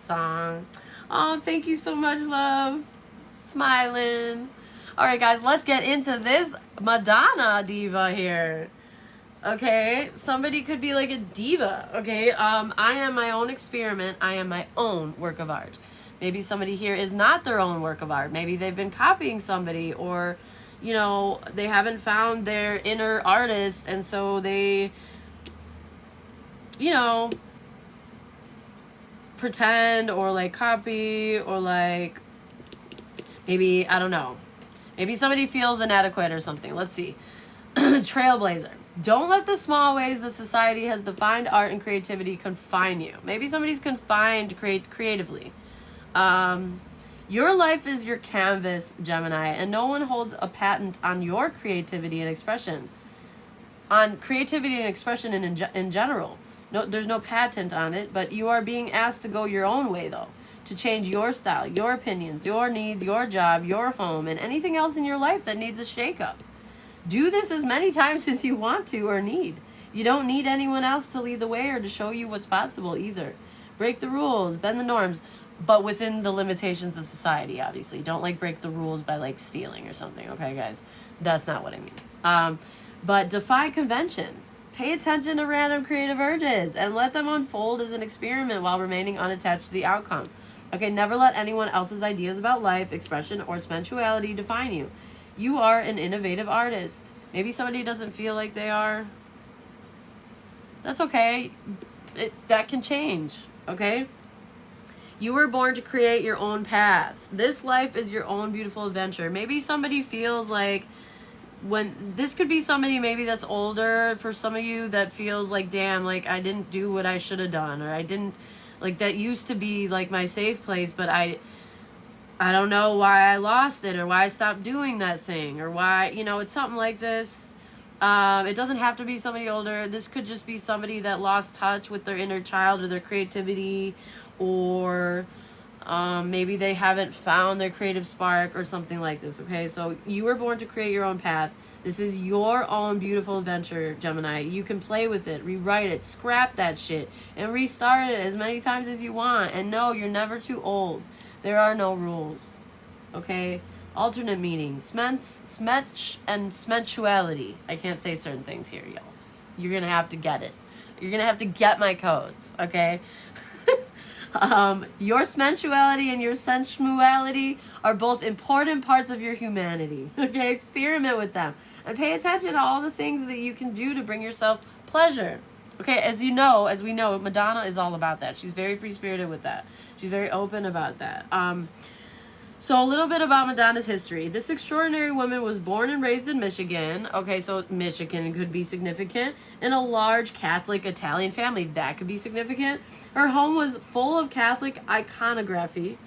song. Oh, thank you so much, love. Smiling. All right, guys, let's get into this Madonna diva here. Okay, somebody could be like a diva. Okay, I am my own experiment. I am my own work of art. Maybe somebody here is not their own work of art. Maybe they've been copying somebody, or, you know, they haven't found their inner artist, and so they, you know, pretend or like copy, or like maybe, I don't know. Maybe somebody feels inadequate or something. Let's see. Trailblazer. Don't let the small ways that society has defined art and creativity confine you. Maybe somebody's confined creatively. Your life is your canvas, Gemini, and no one holds a patent on your creativity and expression. On creativity and expression in general. No, there's no patent on it, but you are being asked to go your own way, though. To change your style, your opinions, your needs, your job, your home, and anything else in your life that needs a shakeup. Do this as many times as you want to or need. You don't need anyone else to lead the way or to show you what's possible either. Break the rules, bend the norms, but within the limitations of society, obviously. Don't like break the rules by like stealing or something, okay, guys? That's not what I mean. But defy convention. Pay attention to random creative urges and let them unfold as an experiment while remaining unattached to the outcome. Okay, never let anyone else's ideas about life, expression, or sensuality define you. You are an innovative artist. Maybe somebody doesn't feel like they are. That's okay. That can change, okay? You were born to create your own path. This life is your own beautiful adventure. Maybe somebody feels like this could be somebody maybe that's older for some of you that feels like, damn, like I didn't do what I should have done, or I didn't, like that used to be like my safe place, but I don't know why I lost it, or why I stopped doing that thing, or why, you know, it's something like this. It doesn't have to be somebody older. This could just be somebody that lost touch with their inner child or their creativity, or maybe they haven't found their creative spark or something like this, okay? So you were born to create your own path. This is your own beautiful adventure, Gemini. You can play with it, rewrite it, scrap that shit, and restart it as many times as you want. And no, you're never too old. There are no rules, okay? Alternate meanings, smetch and smensuality. I can't say certain things here, y'all. You're going to have to get it. You're going to have to get my codes, okay? Your sensuality and your sensuality are both important parts of your humanity, okay? Experiment with them. And pay attention to all the things that you can do to bring yourself pleasure. Okay, as we know, Madonna is all about that. She's very free-spirited with that. She's very open about that. So a little bit about Madonna's history. This extraordinary woman was born and raised in Michigan. Okay, so Michigan could be significant. In a large Catholic Italian family, that could be significant. Her home was full of Catholic iconography.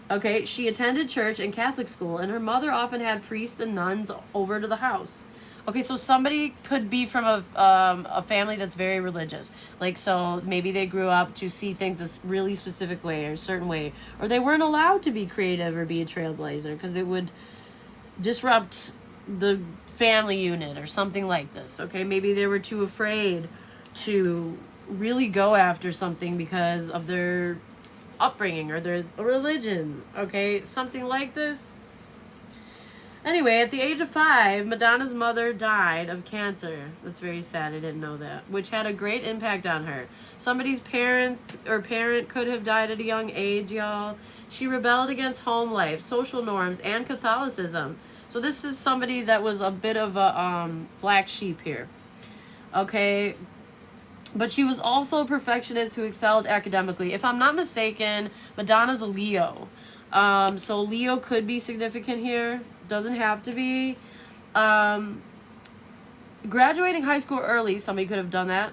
Okay, she attended church and Catholic school, and her mother often had priests and nuns over to the house. Okay, so somebody could be from a family that's very religious. Like, so maybe they grew up to see things a really specific way or a certain way. Or they weren't allowed to be creative or be a trailblazer because it would disrupt the family unit or something like this. Okay, maybe they were too afraid to really go after something because of their upbringing or their religion. Okay, something like this. Anyway, at the age of 5, Madonna's mother died of cancer. That's very sad. I didn't know that. Which had a great impact on her. Somebody's parent could have died at a young age, y'all. She rebelled against home life, social norms, and Catholicism. So this is somebody that was a bit of a black sheep here. Okay. But she was also a perfectionist who excelled academically. If I'm not mistaken, Madonna's a Leo. So Leo could be significant here. Doesn't have to be. Graduating high school early, somebody could have done that.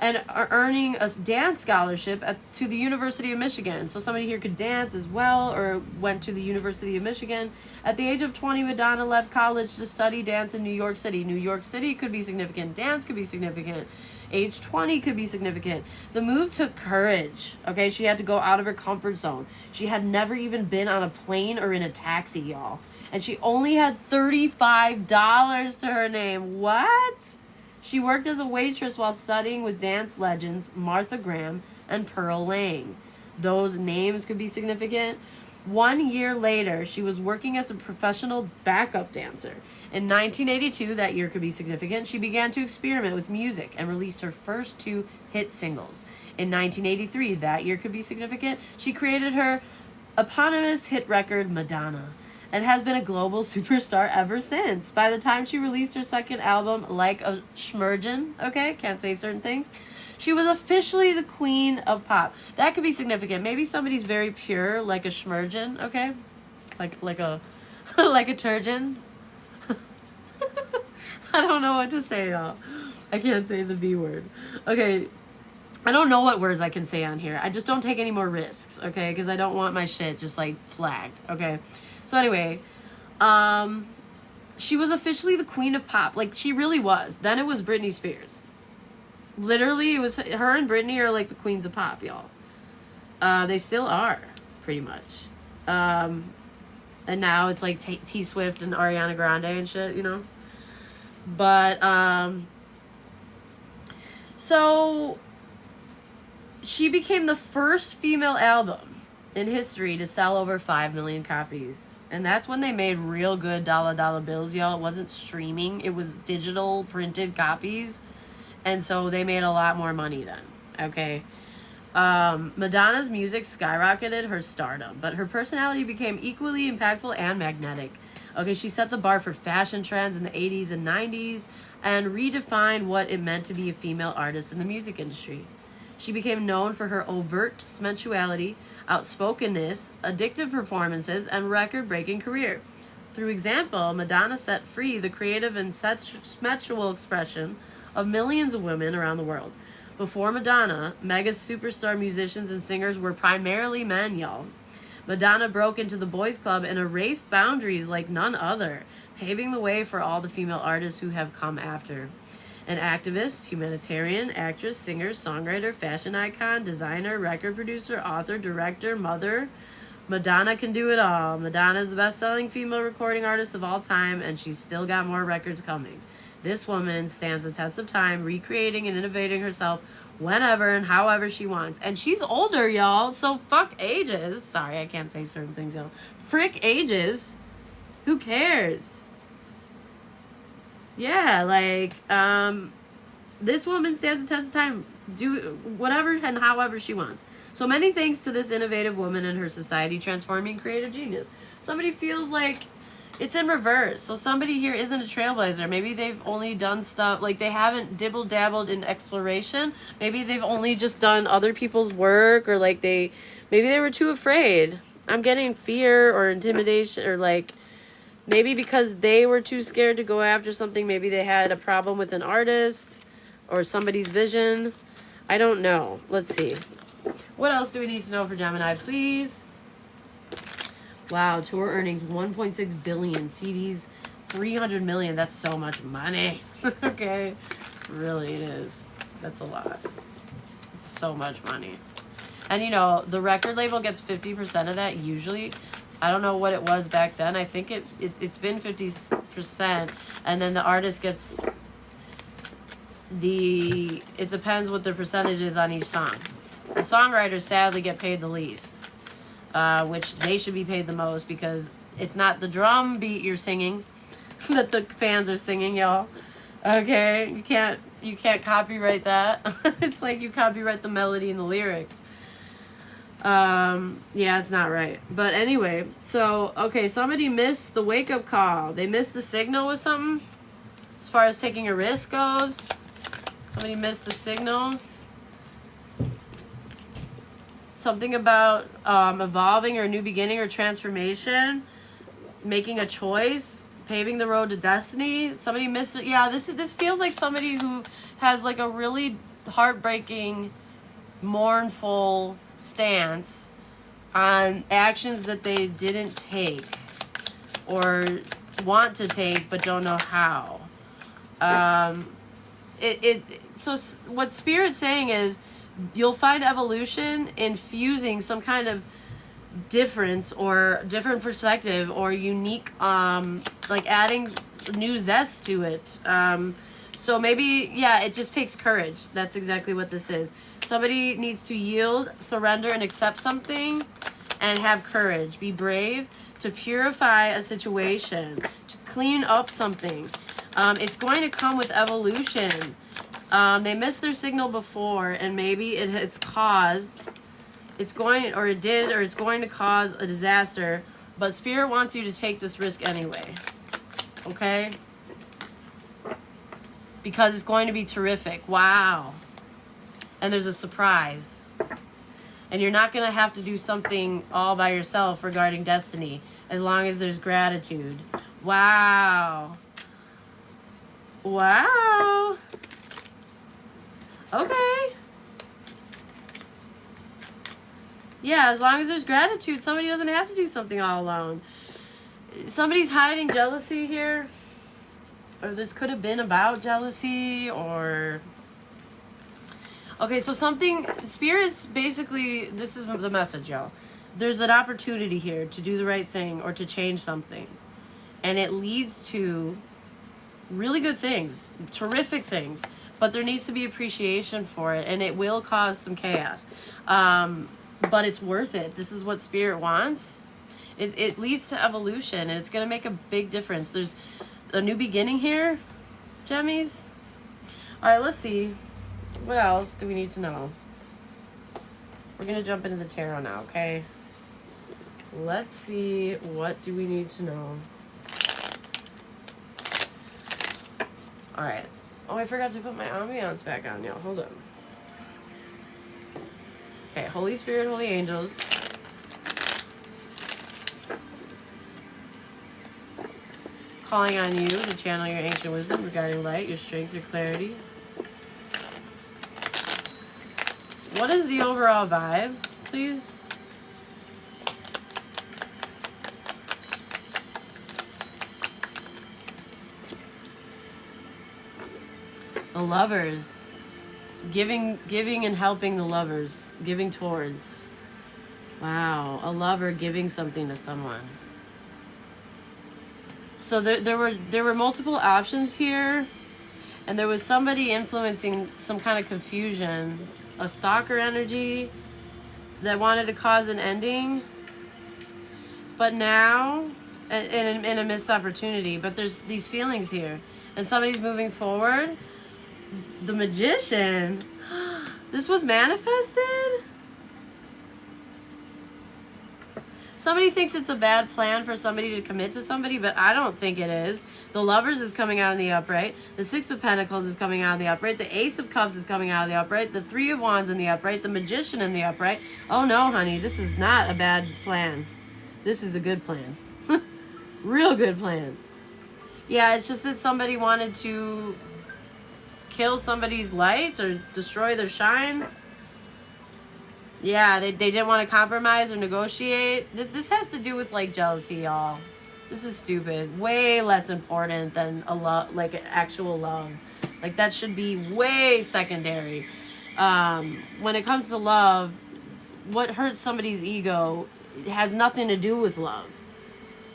And earning a dance scholarship to the University of Michigan. So somebody here could dance as well, or went to the University of Michigan. At the age of 20, Madonna left college to study dance in New York City. New York City could be significant. Dance could be significant. Age 20 could be significant. The move took courage. Okay, she had to go out of her comfort zone. She had never even been on a plane or in a taxi, y'all. And she only had $35 to her name. What? She worked as a waitress while studying with dance legends Martha Graham and Pearl Lang. those names could be significant. 1 year later, she was working as a professional backup dancer. In 1982, that year could be significant, she began to experiment with music and released her first 2 hit singles. In 1983, that year could be significant, she created her eponymous hit record, Madonna, and has been a global superstar ever since. By the time she released her second album, Like a Schmergen, okay, can't say certain things, she was officially the queen of pop. That could be significant. Maybe somebody's very pure, like a Schmergen, okay? Like a like a turgeon. I don't know what to say, y'all. I can't say the B word. Okay, I don't know what words I can say on here. I just don't take any more risks, okay? Because I don't want my shit just, like, flagged, okay? So anyway, she was officially the queen of pop. Like, she really was. Then it was Britney Spears. Literally, it was her and Britney are, like, the queens of pop, y'all. They still are, pretty much. And now it's, like, T Swift and Ariana Grande and shit, you know? But, so she became the first female album in history to sell over 5 million copies. And that's when they made real good dollar bills, y'all. It wasn't streaming. It was digital printed copies. And so they made a lot more money then. Okay. Madonna's music skyrocketed her stardom, but her personality became equally impactful and magnetic. Okay, she set the bar for fashion trends in the 80s and 90s and redefined what it meant to be a female artist in the music industry. She became known for her overt sensuality, outspokenness, addictive performances, and record-breaking career. Through example, Madonna set free the creative and sensual expression of millions of women around the world. Before Madonna, mega superstar musicians and singers were primarily men, y'all. Madonna broke into the boys' club and erased boundaries like none other, paving the way for all the female artists who have come after. An activist, humanitarian, actress, singer, songwriter, fashion icon, designer, record producer, author, director, mother, Madonna can do it all. Madonna is the best-selling female recording artist of all time, and she's still got more records coming. This woman stands the test of time, recreating and innovating herself whenever and however she wants. And she's older, y'all, so fuck ages. Sorry, I can't say certain things, y'all. Frick ages. Who cares? Yeah, like, this woman stands the test of time. Do whatever and however she wants. So many thanks to this innovative woman and her society transforming creative genius. Somebody feels like it's in reverse. So somebody here isn't a trailblazer. Maybe they've only done stuff, like they haven't dibble-dabbled in exploration. Maybe they've only just done other people's work, or like maybe they were too afraid. I'm getting fear or intimidation, or like maybe because they were too scared to go after something. Maybe they had a problem with an artist or somebody's vision. I don't know. Let's see. What else do we need to know for Gemini, please? Wow, tour earnings 1.6 billion, CDs 300 million. That's so much money. Okay, really it is. That's a lot. It's so much money. And you know, the record label gets 50% of that usually. I don't know what it was back then. I think it's been 50%, and then the artist gets it depends what the percentage is on each song. The songwriters sadly get paid the least, which they should be paid the most, because it's not the drum beat you're singing that the fans are singing, y'all. Okay, you can't copyright that. It's like you copyright the melody and the lyrics. Yeah, it's not right. But anyway, so okay, somebody missed the wake up call. They missed the signal with something. As far as taking a risk goes, somebody missed the signal. Something about evolving or new beginning or transformation, making a choice, paving the road to destiny. Somebody missed it. Yeah, this feels like somebody who has like a really heartbreaking, mournful stance on actions that they didn't take or want to take but don't know how. So what Spirit's saying is, you'll find evolution in fusing some kind of difference or different perspective or unique, like adding new zest to it. So maybe, yeah, it just takes courage. That's exactly what this is. Somebody needs to yield, surrender, and accept something and have courage. Be brave to purify a situation, to clean up something. It's going to come with evolution. They missed their signal before, and maybe it's going to cause a disaster, but Spirit wants you to take this risk anyway. Okay? Because it's going to be terrific. Wow. And there's a surprise. And you're not going to have to do something all by yourself regarding destiny, as long as there's gratitude. Wow. Wow. Okay. Yeah, as long as there's gratitude, somebody doesn't have to do something all alone. Somebody's hiding jealousy here. Or this could have been about jealousy, or... Okay, so Spirit's basically, this is the message, y'all. There's an opportunity here to do the right thing or to change something. And it leads to really good things, terrific things. But there needs to be appreciation for it, and it will cause some chaos. But it's worth it. This is what Spirit wants. It leads to evolution, and it's going to make a big difference. There's a new beginning here, Gemmies. All right, let's see. What else do we need to know? We're going to jump into the tarot now, okay? Let's see. What do we need to know? All right. Oh, I forgot to put my ambiance back on, y'all. Hold on. Okay, Holy Spirit, Holy Angels. Calling on you to channel your ancient wisdom regarding light, your strength, your clarity. What is the overall vibe, please? The Lovers. Giving and helping the lovers. Giving towards. Wow. A lover giving something to someone. So there were multiple options here. And there was somebody influencing some kind of confusion. A stalker energy that wanted to cause an ending. But now, in a missed opportunity. But there's these feelings here. And somebody's moving forward. The Magician. This was manifested? Somebody thinks it's a bad plan for somebody to commit to somebody, but I don't think it is. The Lovers is coming out in the upright. The Six of Pentacles is coming out in the upright. The Ace of Cups is coming out of the upright. The Three of Wands in the upright. The Magician in the upright. Oh no, honey, this is not a bad plan. This is a good plan. Real good plan. Yeah, it's just that somebody wanted to kill somebody's light or destroy their shine. Yeah, they didn't want to compromise or negotiate. This has to do with like jealousy, y'all. This is stupid. Way less important than a love, like an actual love. Like that should be way secondary. When it comes to love, what hurts somebody's ego has nothing to do with love.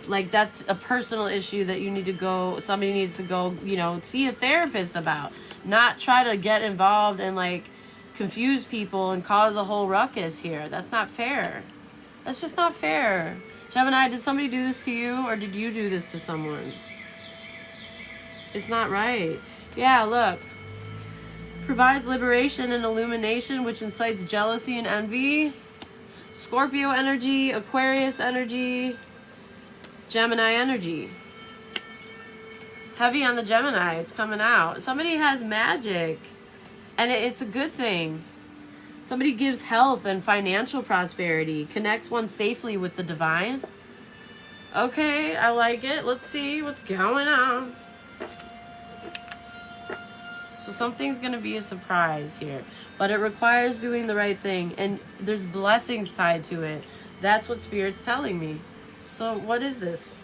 Like that's a personal issue that you need to go. Somebody needs to go, see a therapist about. Not try to get involved and like confuse people and cause a whole ruckus here. That's not fair. That's just not fair. Gemini, did somebody do this to you or did you do this to someone? It's not right. Yeah, look. Provides liberation and illumination, which incites jealousy and envy. Scorpio energy, Aquarius energy, Gemini energy. Heavy on the Gemini. It's coming out. Somebody has magic. And it's a good thing. Somebody gives health and financial prosperity. Connects one safely with the divine. Okay, I like it. Let's see what's going on. So something's going to be a surprise here. But it requires doing the right thing. And there's blessings tied to it. That's what Spirit's telling me. So what is this?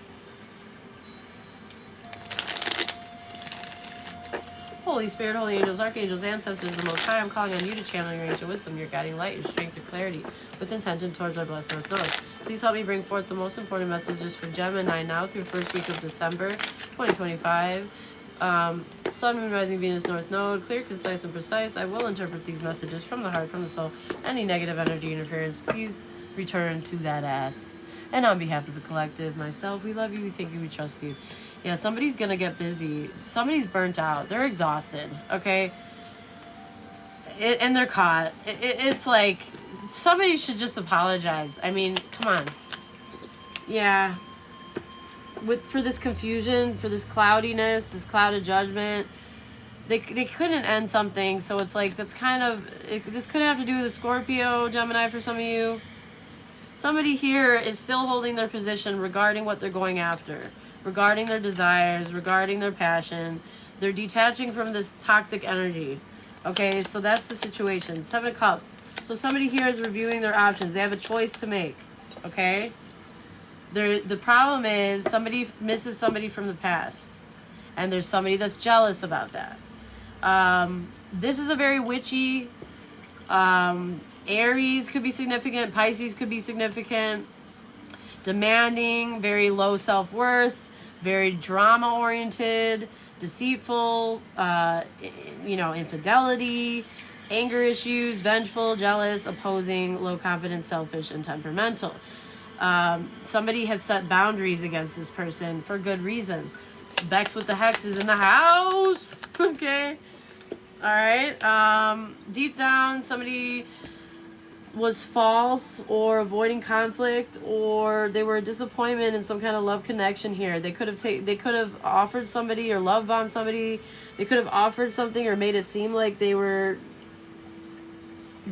Holy Spirit, Holy Angels, Archangels, Ancestors, the Most High, I'm calling on you to channel your ancient wisdom, your guiding light, your strength, your clarity, with intention towards our blessed North North. Please help me bring forth the most important messages for Gemini now through first week of December 2025. Sun, Moon, Rising, Venus, North Node, clear, concise, and precise. I will interpret these messages from the heart, from the soul. Any negative energy interference, please return to that ass. And on behalf of the collective, myself, we love you, we thank you, we trust you. Yeah, somebody's gonna get busy. Somebody's burnt out. They're exhausted, okay? And they're caught. It's like, somebody should just apologize. I mean, come on. Yeah. For this confusion, for this cloudiness, this cloud of judgment, they couldn't end something. So it's like, that's kind of, this could have to do with a Scorpio, Gemini for some of you. Somebody here is still holding their position regarding what they're going after, regarding their desires, regarding their passion. They're detaching from this toxic energy. Okay, so that's the situation. 7 of Cups. So somebody here is reviewing their options. They have a choice to make. Okay? The problem is somebody misses somebody from the past. And there's somebody that's jealous about that. This is a very witchy... Aries could be significant. Pisces could be significant. Demanding, very low self-worth, very drama-oriented, deceitful, infidelity, anger issues, vengeful, jealous, opposing, low confidence, selfish, and temperamental. Somebody has set boundaries against this person for good reason. Bex with the Hex is in the house. Okay. All right. Deep down, somebody was false or avoiding conflict, or they were a disappointment in some kind of love connection here. They could have offered somebody or love bombed somebody. They could have offered something or made it seem like they were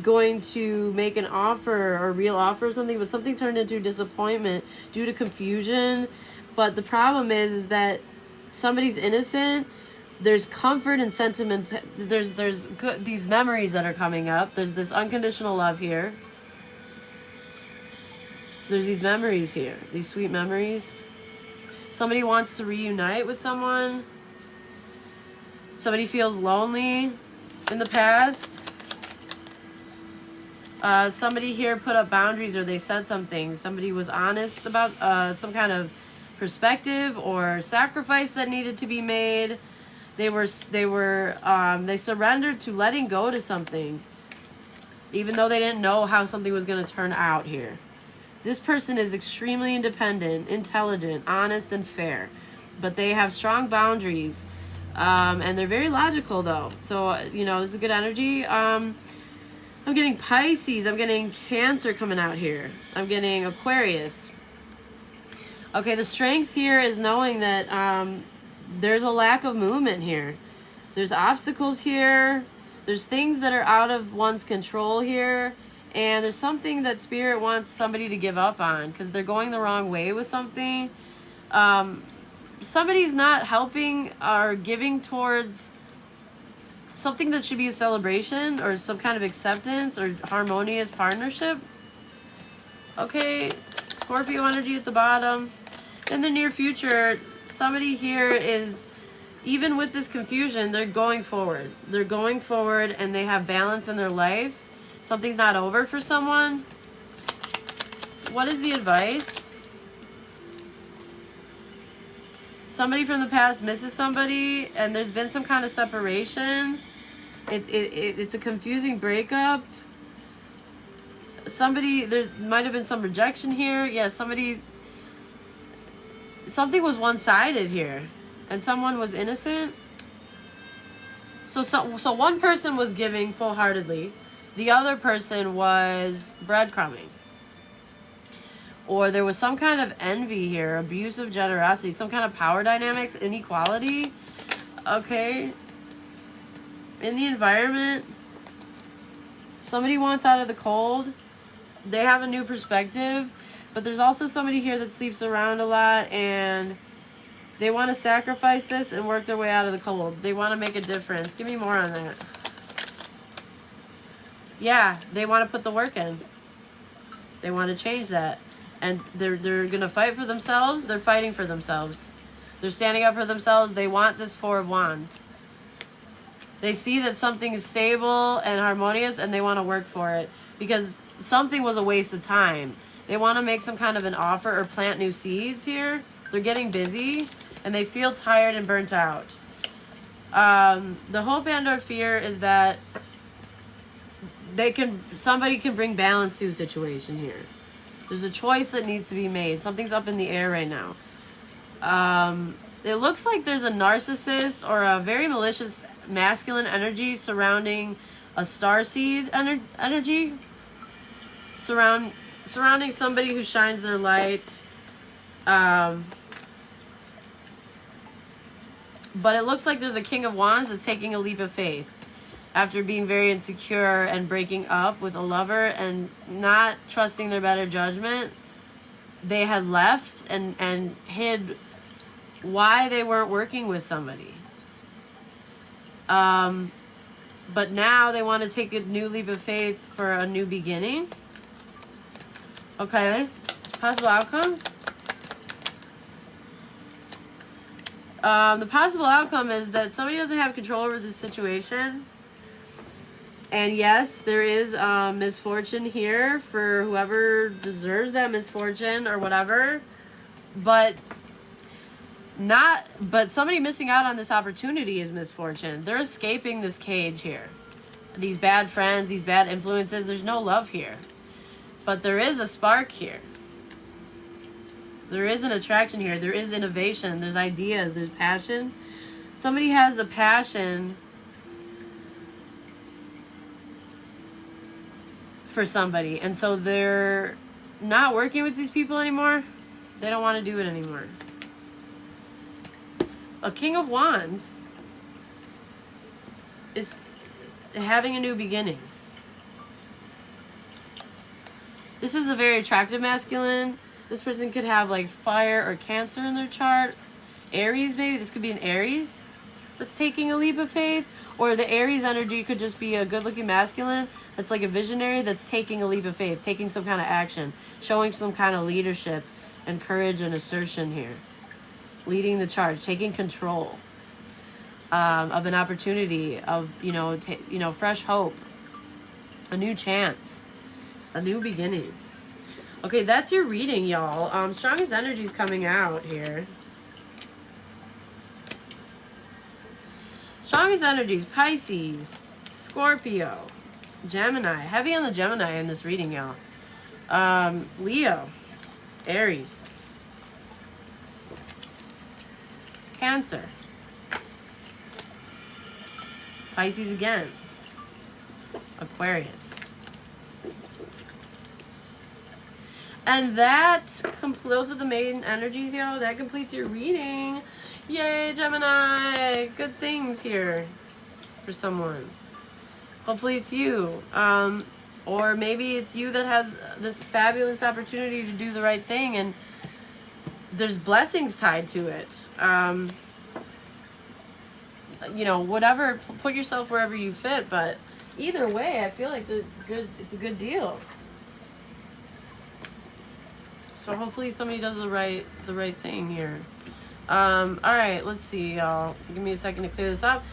going to make an offer or real offer of something, but something turned into disappointment due to confusion. But the problem is that somebody's innocent. There's comfort and sentiment. There's good, these memories that are coming up. There's this unconditional love here. There's these memories here, these sweet memories. Somebody wants to reunite with someone. Somebody feels lonely in the past. Somebody here put up boundaries, or they said something. Somebody was honest about some kind of perspective or sacrifice that needed to be made. They surrendered to letting go to something, even though they didn't know how something was going to turn out here. This person is extremely independent, intelligent, honest, and fair, but they have strong boundaries, and they're very logical, though. So, this is a good energy. I'm getting Pisces. I'm getting Cancer coming out here. I'm getting Aquarius. Okay, the strength here is knowing that there's a lack of movement here. There's obstacles here. There's things that are out of one's control here. And there's something that Spirit wants somebody to give up on because they're going the wrong way with something. Somebody's not helping or giving towards something that should be a celebration or some kind of acceptance or harmonious partnership. Okay, Scorpio energy at the bottom. In the near future, somebody here is, even with this confusion, they're going forward. They're going forward and they have balance in their life. Something's not over for someone. What is the advice? Somebody from the past misses somebody and there's been some kind of separation. It's a confusing breakup. There might have been some rejection here. Yeah, something was one-sided here and someone was innocent. So one person was giving full-heartedly. The other person was breadcrumbing. Or there was some kind of envy here, abusive generosity, some kind of power dynamics, inequality. Okay. In the environment, somebody wants out of the cold. They have a new perspective. But there's also somebody here that sleeps around a lot and they want to sacrifice this and work their way out of the cold. They want to make a difference. Give me more on that. Yeah, they want to put the work in. They want to change that. And they're going to fight for themselves. They're fighting for themselves. They're standing up for themselves. They want this Four of Wands. They see that something is stable and harmonious and they want to work for it. Because something was a waste of time. They want to make some kind of an offer or plant new seeds here. They're getting busy and they feel tired and burnt out. The hope and or fear is that somebody can bring balance to a situation here. There's a choice that needs to be made. Something's up in the air right now. It looks like there's a narcissist or a very malicious masculine energy surrounding a starseed energy. Surrounding somebody who shines their light. But it looks like there's a King of Wands that's taking a leap of faith. After being very insecure and breaking up with a lover and not trusting their better judgment, they had left and hid why they weren't working with somebody. But now they want to take a new leap of faith for a new beginning. Okay. Possible outcome? The possible outcome is that somebody doesn't have control over this situation. And yes, there is misfortune here for whoever deserves that misfortune or whatever. But somebody missing out on this opportunity is misfortune. They're escaping this cage here. These bad friends, these bad influences, there's no love here. But there is a spark here. There is an attraction here. There is innovation. There's ideas. There's passion. Somebody has a passion for somebody. And so they're not working with these people anymore. They don't want to do it anymore. A King of Wands is having a new beginning. This is a very attractive masculine. This person could have like fire or Cancer in their chart. Aries, maybe. This could be an Aries that's taking a leap of faith. Or the Aries energy could just be a good-looking masculine that's like a visionary that's taking a leap of faith, taking some kind of action, showing some kind of leadership and courage and assertion here. Leading the charge, taking control of an opportunity, of, fresh hope, a new chance, a new beginning. Okay, that's your reading, y'all. Strongest energy is coming out here. Strongest energies: Pisces, Scorpio, Gemini. Heavy on the Gemini in this reading, y'all. Leo, Aries, Cancer, Pisces again, Aquarius. And those are the main energies, y'all. That completes your reading. Yay, Gemini. Good things here for someone. Hopefully it's you. Or maybe it's you that has this fabulous opportunity to do the right thing and there's blessings tied to it. Whatever, put yourself wherever you fit, but either way, I feel like it's a good deal. So hopefully somebody does the right thing here. All right, let's see, y'all. Give me a second to clear this up.